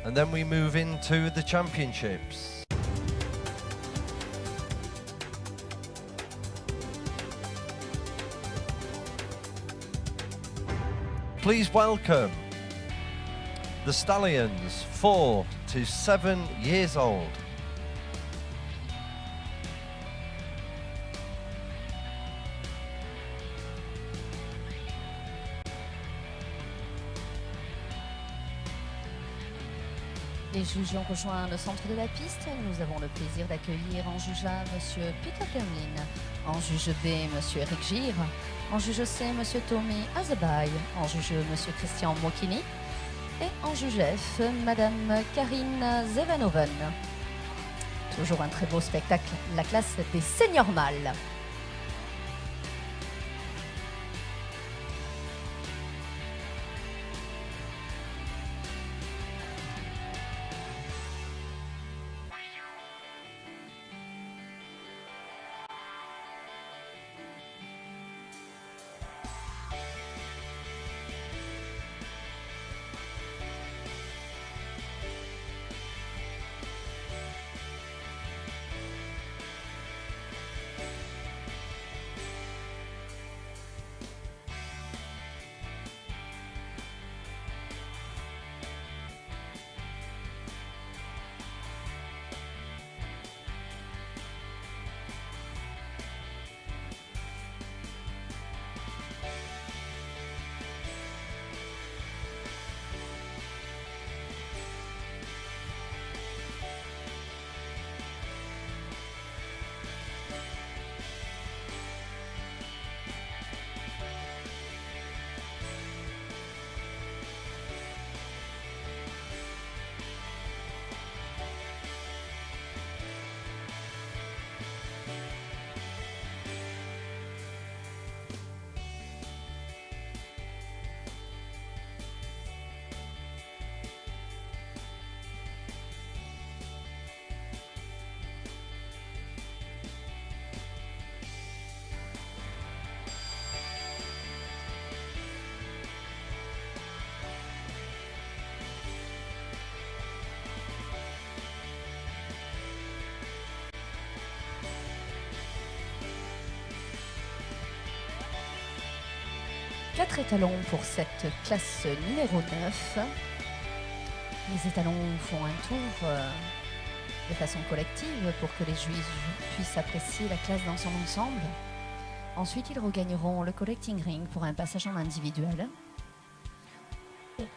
and then we move into the championships. Please welcome the stallions 4 to 7 years old. Les juges ont rejoint le centre de la piste. Nous avons le plaisir d'accueillir en juge A, M. Peter Kerlin, en juge B, M. Eric Gir, en juge C, M. Tommy Azebaï, en juge E, M. Christian Mokini et en juge F, Mme Karine Zevanoven. Toujours un très beau spectacle, la classe des seniors mâles. Quatre étalons pour cette classe numéro 9. Les étalons font un tour de façon collective pour que les juges puissent apprécier la classe dans son ensemble. Ensuite, ils regagneront le collecting ring pour un passage en individuel.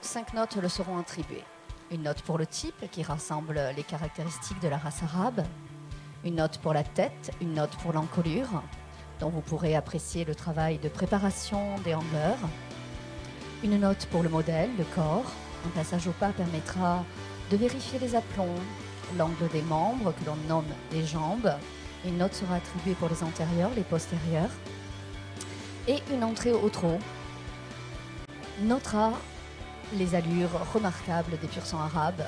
5 notes leur seront attribuées. Une note pour le type qui rassemble les caractéristiques de la race arabe. Une note pour la tête, une note pour l'encolure, dont vous pourrez apprécier le travail de préparation des handlers. Une note pour le modèle, le corps. Un passage au pas permettra de vérifier les aplombs, l'angle des membres que l'on nomme les jambes. Une note sera attribuée pour les antérieurs, les postérieurs. Et une entrée au trot notera les allures remarquables des pur-sang arabes.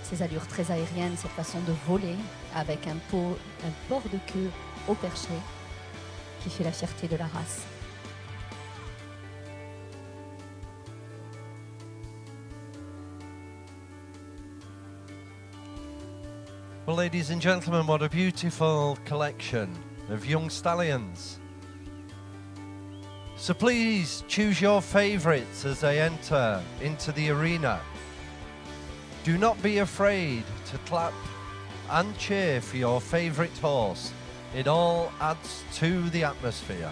Ces allures très aériennes, cette façon de voler avec un port de queue au perché, qui fait la fierté de la race. Well, ladies and gentlemen, what a beautiful collection of young stallions. So please choose your favourites as they enter into the arena. Do not be afraid to clap and cheer for your favourite horse. It all adds to the atmosphere.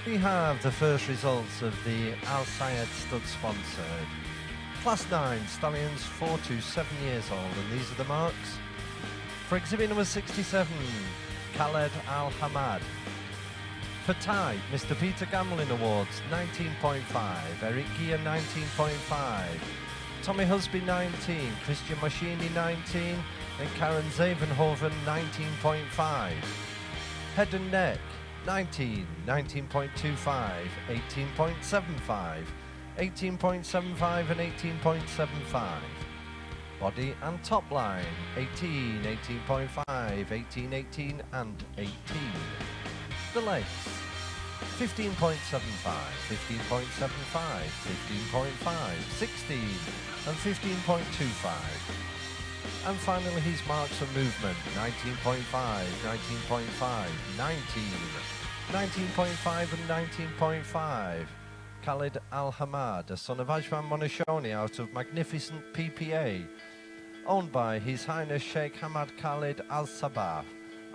We have the first results of the Al Sayed stud sponsored. Class 9, stallions 4 to 7 years old, and these are the marks. For exhibit number 67, KHALED Al HAMAD. For type, Mr. Peter Gamlin Awards, 19.5, Eric Gia 19.5, Tommy Husby 19, Christian Moschini 19, and Karen Zavenhoven 19.5. Head and neck, 19, 19.25, 18.75, 18.75 and 18.75. Body and top line, 18, 18.5, 18, 18 and 18. The legs, 15.75, 15.75, 15.5, 16 and 15.25. And finally his marks of movement, 19.5, 19.5, 19, 19.5 and 19.5. KHALED Al HAMAD, a son of Ajman Monashoni out of magnificent PPA, owned by His Highness Sheikh Hamad Khalid Al Sabah,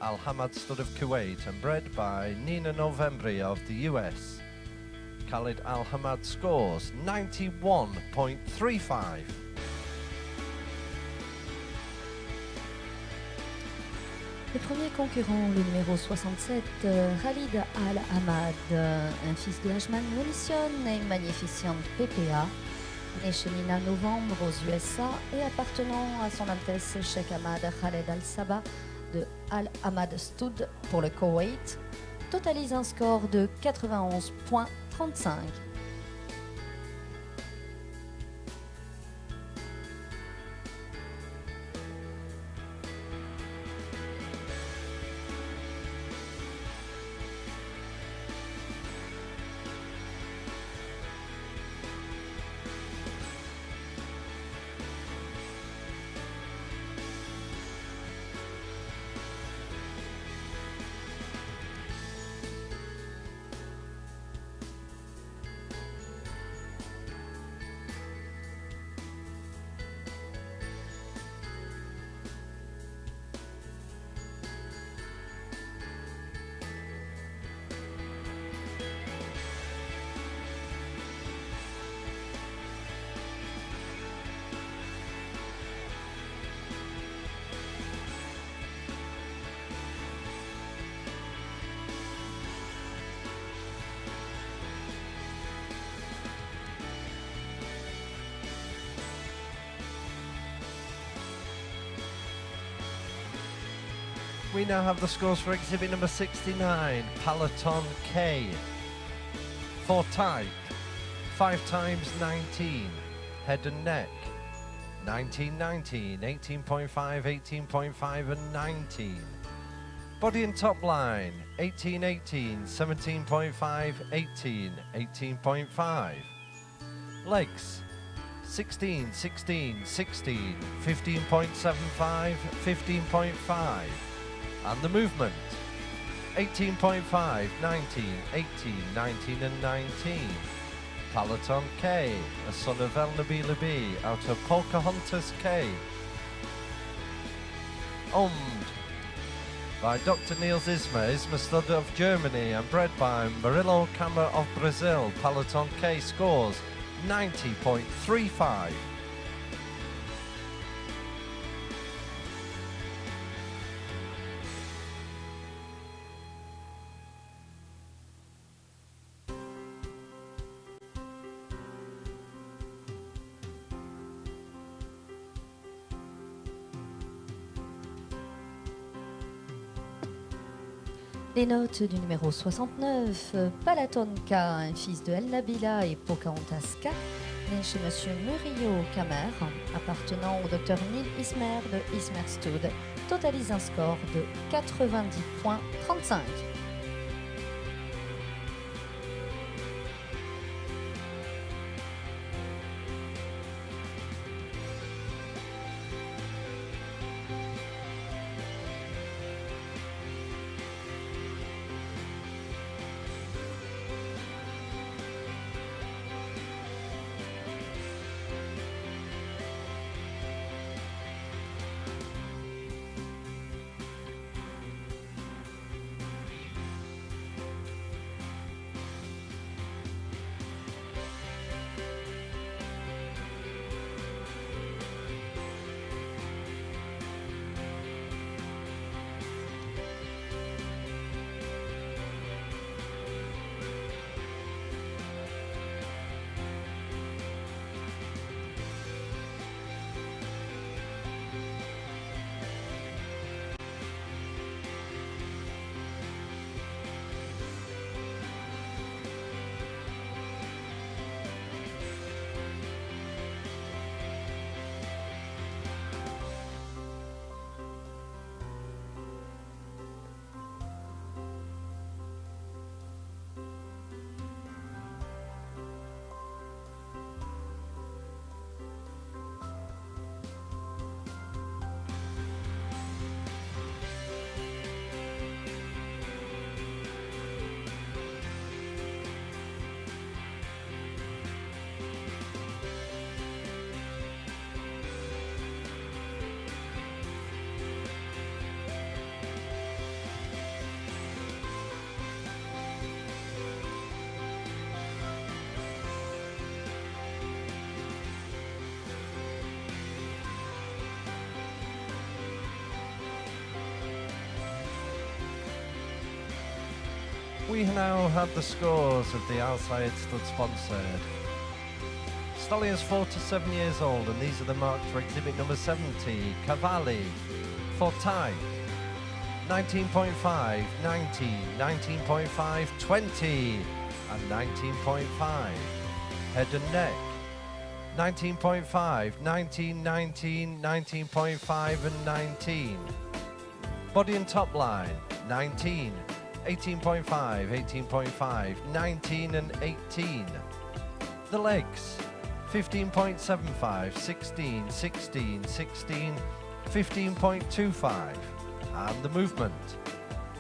Al Hamad Stud of Kuwait, and bred by Nina Novembri of the US. KHALED Al HAMAD scores 91.35. Le premier concurrent, le numéro 67, Khalid Al Hamad, un fils de Ajman Munition et Magnificent PPA, né chez Nina Novembre aux USA et appartenant à son Altesse Sheikh Hamad Khaled Al Sabah de Al Hamad Stud pour le Koweït, totalise un score de 91.35. We now have the scores for exhibit number 69, PALLATON K. For type, 5 times 19, head and neck, 19, 19, 18.5, 18.5 and 19. Body and top line, 18, 18, 17.5, 18, 18.5. Legs, 16, 16, 16, 15.75, 15.5. And the movement, 18.5, 19, 18, 19 and 19. PALLATON K, a son of El Nabila B out of Pocahontas K. Owned by Dr. Niels Isma Stud of Germany, and bred by Murillo Camera of Brazil. PALLATON K scores 90.35. Les notes du numéro 69, PALLATON K, un fils de El Nabila et Pocahontas K, né chez Monsieur Murillo Camer, appartenant au docteur Neil Ismer de Ismer Stud, totalise un score de 90.35. We now have the scores of the outside stud sponsored. Stallions 4 to 7 years old, and these are the marks for exhibit number 70. Cavalli for Thai, 19.5, 19, 19.5, 20, and 19.5. Head and neck, 19.5, 19, 19, 19.5, and 19. Body and top line, 19, 18.5, 18.5, 19, and 18. The legs, 15.75, 16, 16, 16, 15.25. And the movement,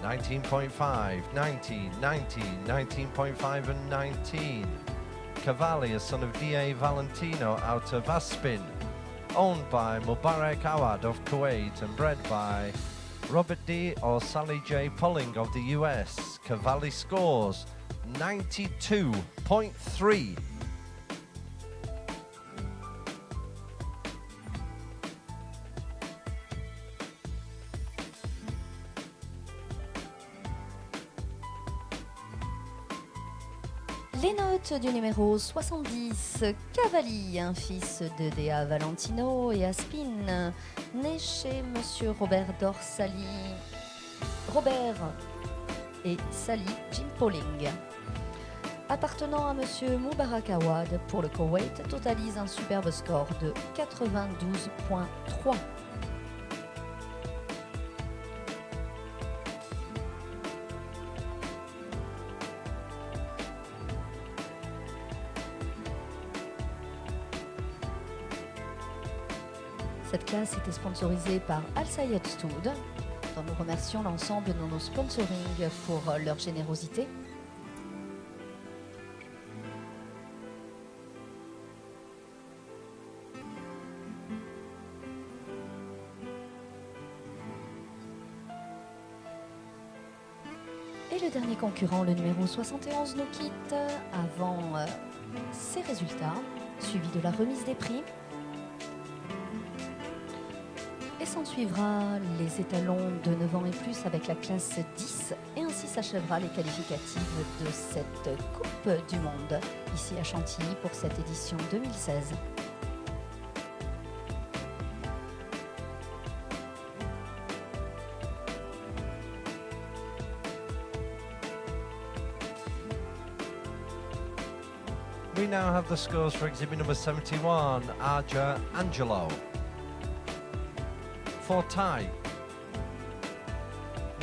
19.5, 19, 19, 19.5, and 19. Cavalli, a son of D.A. Valentino out of Aspin, owned by Mubarak Awad of Kuwait and bred by Robert D. or Sally J. Polling of the US. Cavalli scores 92.3. Les notes du numéro 70, Cavalli, un fils de D.A. Valentino et Aspin, né chez Monsieur Robert Dorsali, Robert et Sally Jim Polling. Appartenant à Monsieur Mubarak Awad pour le Koweït, totalise un superbe score de 92.3. Cette classe était sponsorisée par Al Sayed Stud, dont nous remercions l'ensemble de nos sponsoring pour leur générosité. Et le dernier concurrent, le numéro 71, nous quitte avant ses résultats, suivi de la remise des prix. Et s'en suivra les étalons de 9 ans et plus avec la classe 10, et ainsi s'achèvera les qualificatives de cette Coupe du Monde, ici à Chantilly pour cette édition 2016. We now have the scores for exhibit number 71, Angelo. For Thai,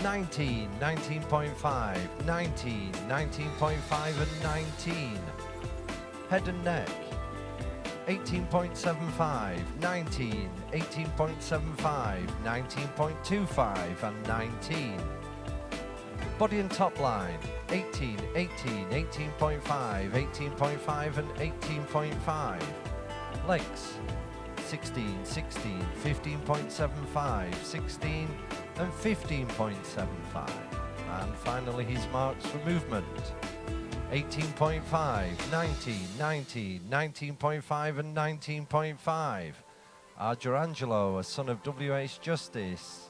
19, 19.5, 19, 19.5, and 19. Head and neck, 18.75, 19, 18.75, 19.25, and 19. Body and top line, 18, 18, 18.5, 18.5, and 18.5. Legs, 16, 16, 15.75, 16, and 15.75. And finally his marks for movement, 18.5, 19, 19, 19.5, and 19.5. Angelo, a son of W.H. Justice,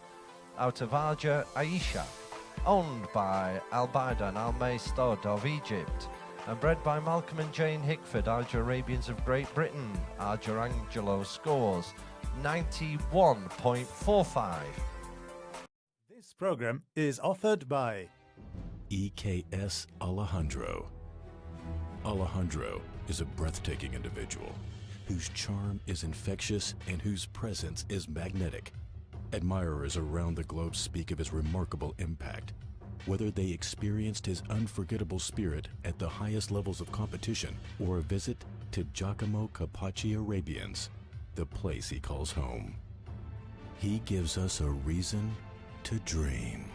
out of Arja Aisha, owned by Al-Baida and Al-May Stud of Egypt, and bred by Malcolm and Jane Hickford, Arja Arabians of Great Britain. Angelo scores 91.45. This program is offered by EKS Alejandro. Alejandro is a breathtaking individual whose charm is infectious and whose presence is magnetic. Admirers around the globe speak of his remarkable impact, whether they experienced his unforgettable spirit at the highest levels of competition or a visit to Giacomo Capacci Arabians, the place he calls home. He gives us a reason to dream.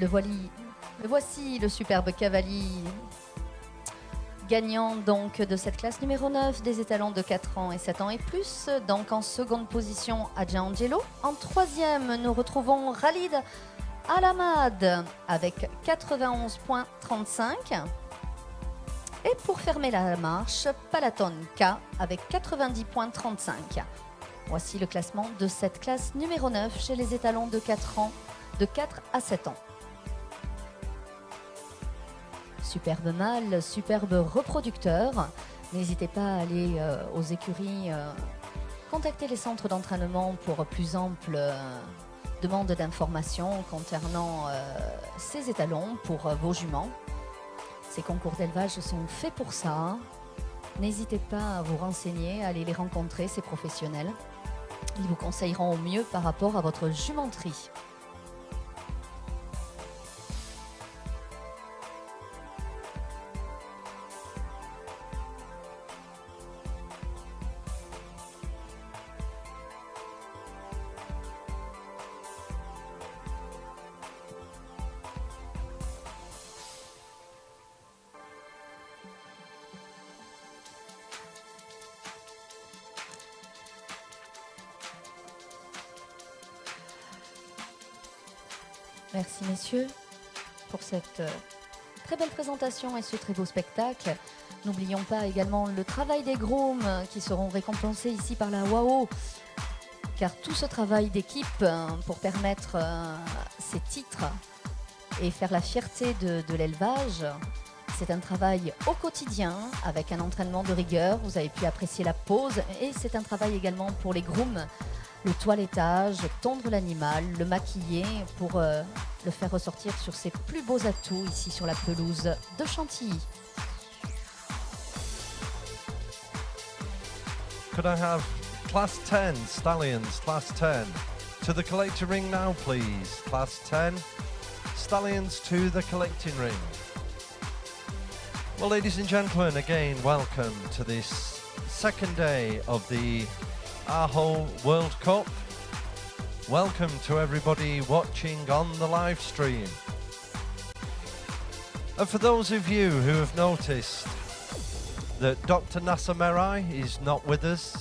Le voici, le superbe CAVALLI, gagnant donc de cette classe numéro 9 des étalons de 4 ans et 7 ans et plus. Donc en seconde position, ANGELO. En troisième, nous retrouvons KHALED à l'HAMAD avec 91,35. Et pour fermer la marche, PALLATON K avec 90,35. Voici le classement de cette classe numéro 9 chez les étalons de 4 ans, de 4 à 7 ans. Superbe mâle, superbe reproducteur. N'hésitez pas à aller aux écuries, contacter les centres d'entraînement pour plus ample demande d'informations concernant ces étalons pour vos juments. Ces concours d'élevage sont faits pour ça. N'hésitez pas à vous renseigner, à aller les rencontrer, ces professionnels. Ils vous conseilleront au mieux par rapport à votre jumenterie. Merci messieurs pour cette très belle présentation et ce très beau spectacle. N'oublions pas également le travail des grooms qui seront récompensés ici par la AHO, car tout ce travail d'équipe pour permettre ces titres et faire la fierté de l'élevage, c'est un travail au quotidien avec un entraînement de rigueur. Vous avez pu apprécier la pose et c'est un travail également pour les grooms. Le toilettage, tondre l'animal, le maquiller pour le faire ressortir sur ses plus beaux atouts ici sur la pelouse de Chantilly. Could I have Class 10 Stallions, Class 10, to the collector ring now please. Class 10 Stallions to the collecting ring. Well, ladies and gentlemen, again, welcome to this second day of the AHO World Cup. Welcome to everybody watching on the live stream. And for those of you who have noticed that Dr. Nasser Merai is not with us